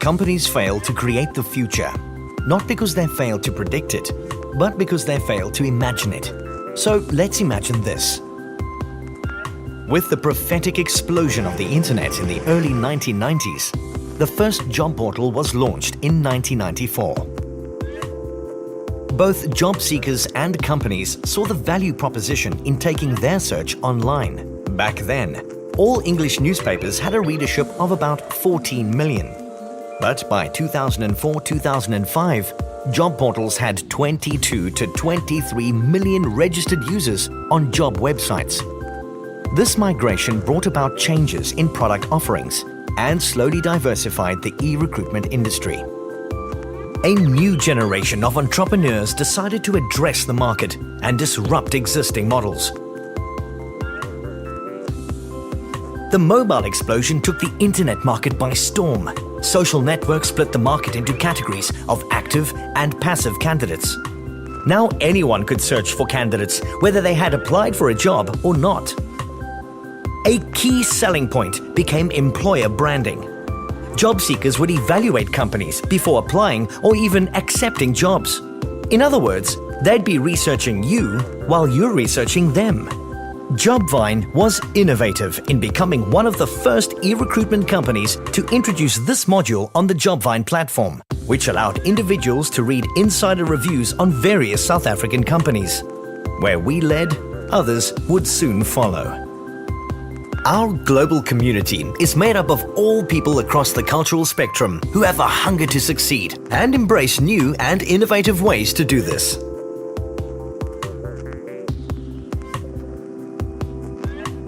Companies fail to create the future, not because they fail to predict it, but because they fail to imagine it. So let's imagine this. With the prophetic explosion of the internet in the early 1990s, the first job portal was launched in 1994. Both job seekers and companies saw the value proposition in taking their search online. Back then, all English newspapers had a readership of about 14 million. But by 2004-2005, job portals had 22 to 23 million registered users on job websites. This migration brought about changes in product offerings and slowly diversified the e-recruitment industry. A new generation of entrepreneurs decided to address the market and disrupt existing models. The mobile explosion took the internet market by storm. Social networks split the market into categories of active and passive candidates. Now anyone could search for candidates, whether they had applied for a job or not. A key selling point became employer branding. Job seekers would evaluate companies before applying or even accepting jobs. In other words, they'd be researching you while you're researching them. JOBVINE was innovative in becoming one of the first e-recruitment companies to introduce this module on the JOBVINE platform, which allowed individuals to read insider reviews on various South African companies. Where we led, others would soon follow. Our global community is made up of all people across the cultural spectrum who have a hunger to succeed and embrace new and innovative ways to do this.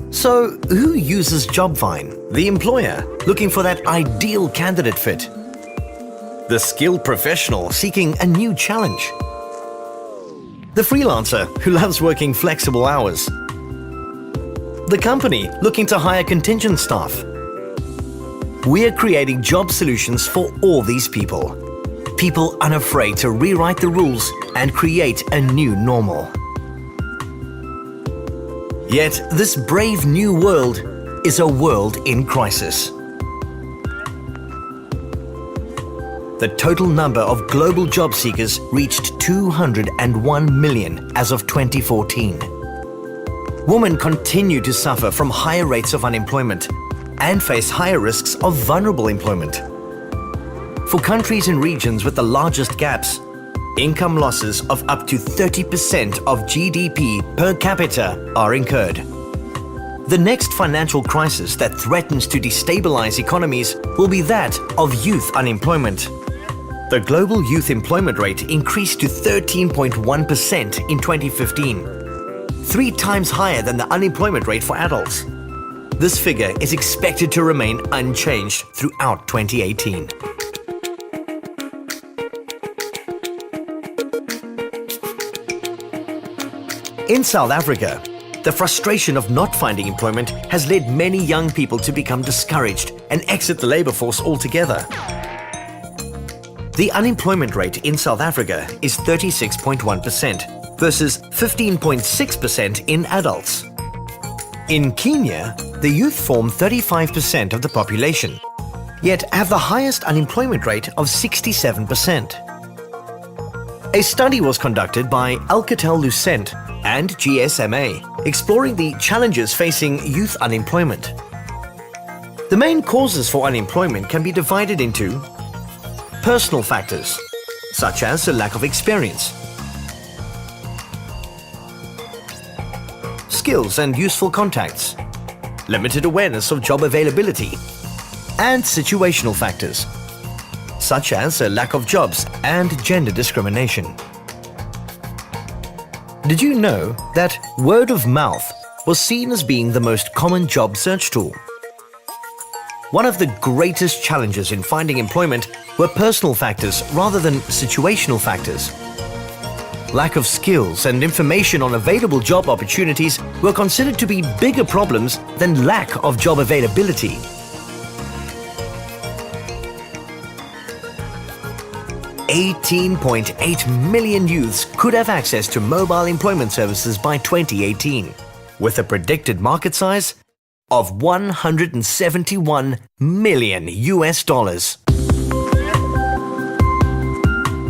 So, who uses JOBVINE? The employer, looking for that ideal candidate fit. The skilled professional seeking a new challenge. The freelancer who loves working flexible hours. The company looking to hire contingent staff. We're creating job solutions for all these people. People unafraid to rewrite the rules and create a new normal. Yet this brave new world is a world in crisis. The total number of global job seekers reached 201 million as of 2014. Women continue to suffer from higher rates of unemployment and face higher risks of vulnerable employment. For countries and regions with the largest gaps, income losses of up to 30% of GDP per capita are incurred. The next financial crisis that threatens to destabilize economies will be that of youth unemployment. The global youth employment rate increased to 13.1% in 2015. 3 times higher than the unemployment rate for adults. This figure is expected to remain unchanged throughout 2018. In South Africa, the frustration of not finding employment has led many young people to become discouraged and exit the labor force altogether. The unemployment rate in South Africa is 36.1%. versus 15.6% in adults. In Kenya, the youth form 35% of the population, yet have the highest unemployment rate of 67%. A study was conducted by Alcatel-Lucent and GSMA, exploring the challenges facing youth unemployment. The main causes for unemployment can be divided into personal factors, such as a lack of experience, skills and useful contacts, limited awareness of job availability, and situational factors, such as a lack of jobs and gender discrimination. Did you know that word of mouth was seen as being the most common job search tool? One of the greatest challenges in finding employment were personal factors rather than situational factors. Lack of skills and information on available job opportunities were considered to be bigger problems than lack of job availability. $18.8 million youths could have access to mobile employment services by 2018, with a predicted market size of $171 million.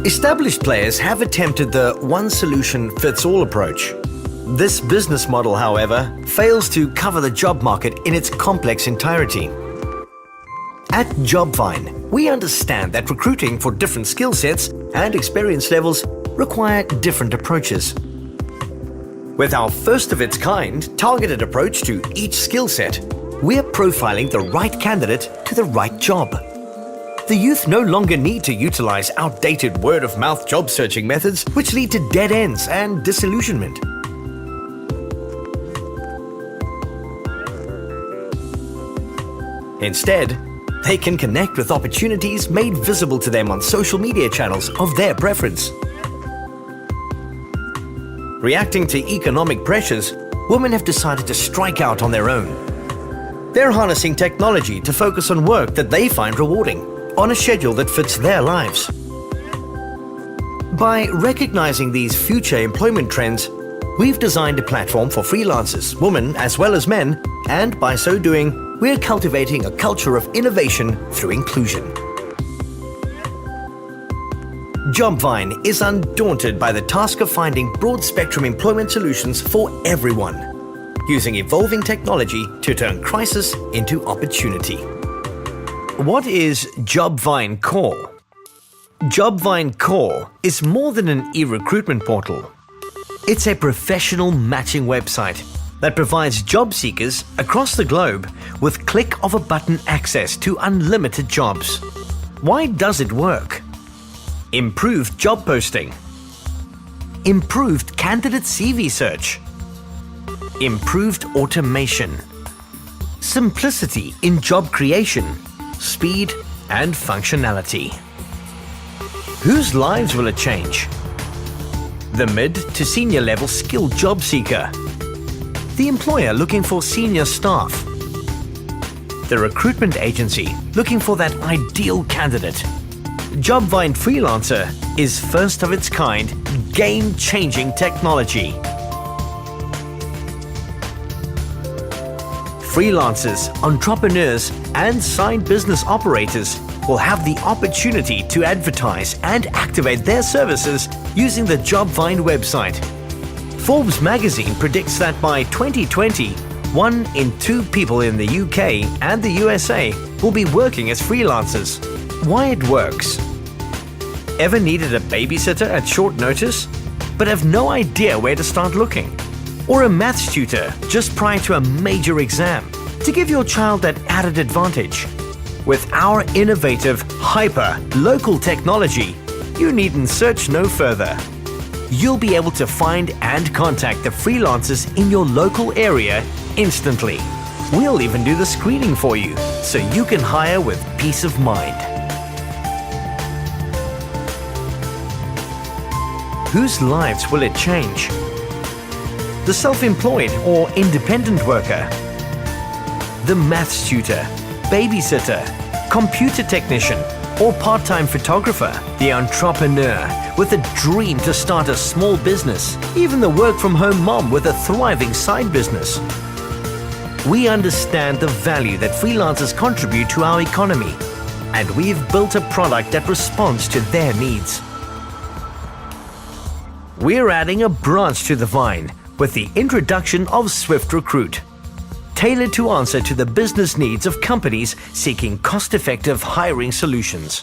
Established players have attempted the one-solution-fits-all approach. This business model, however, fails to cover the job market in its complex entirety. At JOBVINE, we understand that recruiting for different skill sets and experience levels require different approaches. With our first-of-its-kind targeted approach to each skill set, we're profiling the right candidate to the right job. The youth no longer need to utilize outdated word-of-mouth job searching methods which lead to dead ends and disillusionment. Instead, they can connect with opportunities made visible to them on social media channels of their preference. Reacting to economic pressures, women have decided to strike out on their own. They're harnessing technology to focus on work that they find rewarding, on a schedule that fits their lives. By recognizing these future employment trends, we've designed a platform for freelancers, women as well as men, and by so doing, we're cultivating a culture of innovation through inclusion. JOBVINE is undaunted by the task of finding broad-spectrum employment solutions for everyone, using evolving technology to turn crisis into opportunity. What is JOBVINE Core? JOBVINE Core is more than an e-recruitment portal. It's a professional matching website that provides job seekers across the globe with click-of-a-button access to unlimited jobs. Why does it work? Improved job posting. Improved candidate CV search. Improved automation. Simplicity in job creation. Speed and functionality. Whose lives will it change? The mid to senior level skilled job seeker. The employer looking for senior staff. The recruitment agency looking for that ideal candidate. JOBVINE Freelancer is first of its kind, game-changing technology. Freelancers, entrepreneurs, and side business operators will have the opportunity to advertise and activate their services using the JOBVINE website. Forbes magazine predicts that by 2020, 1 in 2 people in the UK and the USA will be working as freelancers. Why it works? Ever needed a babysitter at short notice, but have no idea where to start looking? Or a maths tutor just prior to a major exam to give your child that added advantage? With our innovative, hyper-local technology, you needn't search no further. You'll be able to find and contact the freelancers in your local area instantly. We'll even do the screening for you, so you can hire with peace of mind. Whose lives will it change? The self-employed or independent worker, the maths tutor, babysitter, computer technician, or part-time photographer, the entrepreneur with a dream to start a small business, even the work-from-home mom with a thriving side business. We understand the value that freelancers contribute to our economy, and we've built a product that responds to their needs. We're adding a branch to the Vine with the introduction of Swift Recruit, tailored to answer to the business needs of companies seeking cost-effective hiring solutions.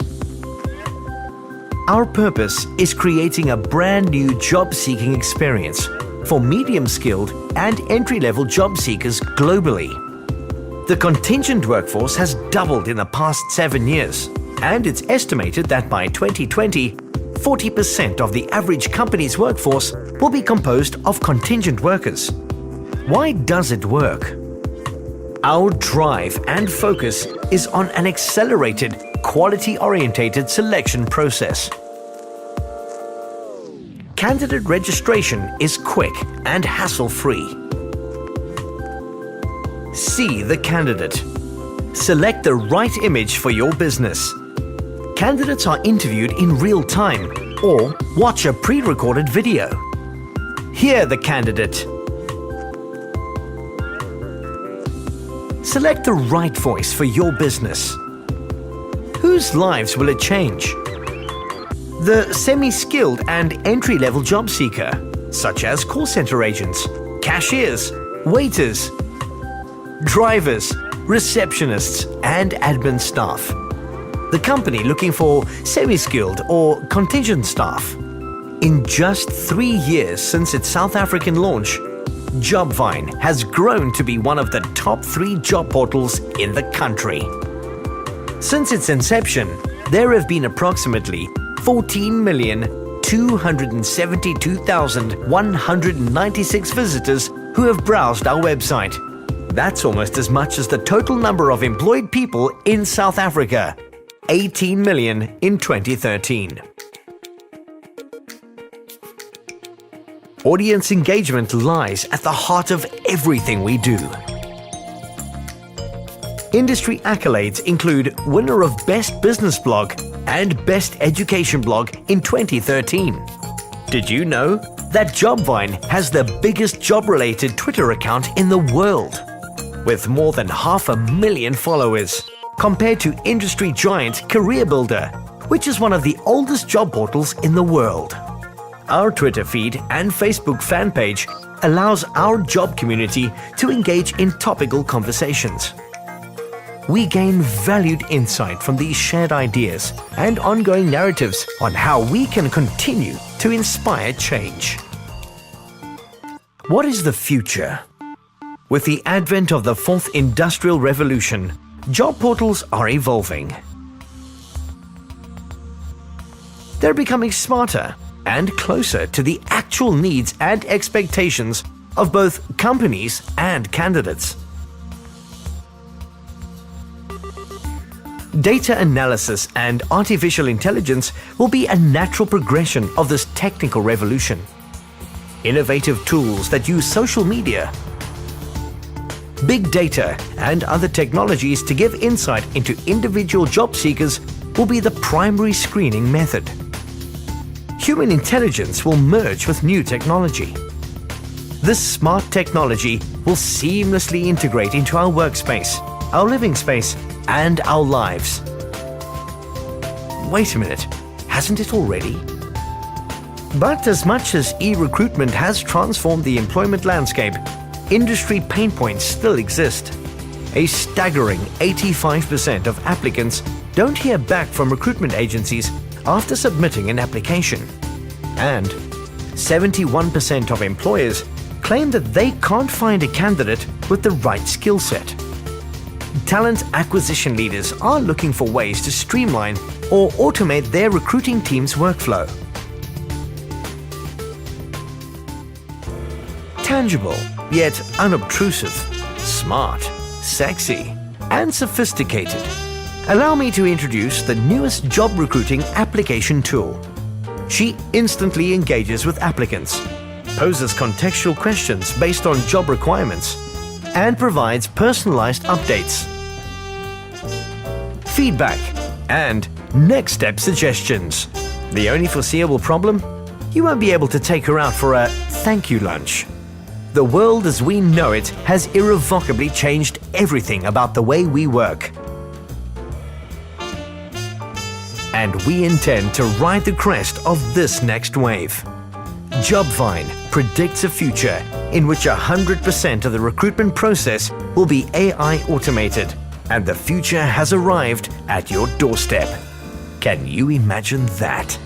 Our purpose is creating a brand new job-seeking experience for medium-skilled and entry-level job seekers globally. The contingent workforce has doubled in the past 7 years, and it's estimated that by 2020, 40% of the average company's workforce will be composed of contingent workers. Why does it work? Our drive and focus is on an accelerated, quality-orientated selection process. Candidate registration is quick and hassle-free. See the candidate. Select the right image for your business. Candidates are interviewed in real time or watch a pre-recorded video. Hear the candidate. Select the right voice for your business. Whose lives will it change? The semi-skilled and entry-level job seeker, such as call center agents, cashiers, waiters, drivers, receptionists, and admin staff. The company looking for semi-skilled or contingent staff. In just 3 years since its South African launch, JOBVINE has grown to be one of the top 3 job portals in the country. Since its inception, there have been approximately 14,272,196 visitors who have browsed our website. That's almost as much as the total number of employed people in South Africa, 18 million in 2013. Audience engagement lies at the heart of everything we do. Industry accolades include winner of Best Business Blog and Best Education Blog in 2013. Did you know that JOBVINE has the biggest job-related Twitter account in the world, with more than 500,000 followers, compared to industry giant Career Builder, which is one of the oldest job portals in the world. Our Twitter feed and Facebook fan page allows our job community to engage in topical conversations. We gain valued insight from these shared ideas and ongoing narratives on how we can continue to inspire change. What is the future? With the advent of the 4th Industrial Revolution, job portals are evolving. They're becoming smarter and closer to the actual needs and expectations of both companies and candidates. Data analysis and artificial intelligence will be a natural progression of this technical revolution. Innovative tools that use social media, big data, and other technologies to give insight into individual job seekers will be the primary screening method. Human intelligence will merge with new technology. This smart technology will seamlessly integrate into our workspace, our living space, and our lives. Wait a minute, hasn't it already? But as much as e-recruitment has transformed the employment landscape, industry pain points still exist. A staggering 85% of applicants don't hear back from recruitment agencies after submitting an application. And 71% of employers claim that they can't find a candidate with the right skill set. Talent acquisition leaders are looking for ways to streamline or automate their recruiting team's workflow. Tangible, yet unobtrusive, smart, sexy, and sophisticated. Allow me to introduce the newest job recruiting application tool. She instantly engages with applicants, poses contextual questions based on job requirements, and provides personalized updates, feedback, and next step suggestions. The only foreseeable problem? You won't be able to take her out for a thank you lunch. The world as we know it has irrevocably changed everything about the way we work. And we intend to ride the crest of this next wave. JOBVINE predicts a future in which 100% of the recruitment process will be AI automated, and the future has arrived at your doorstep. Can you imagine that?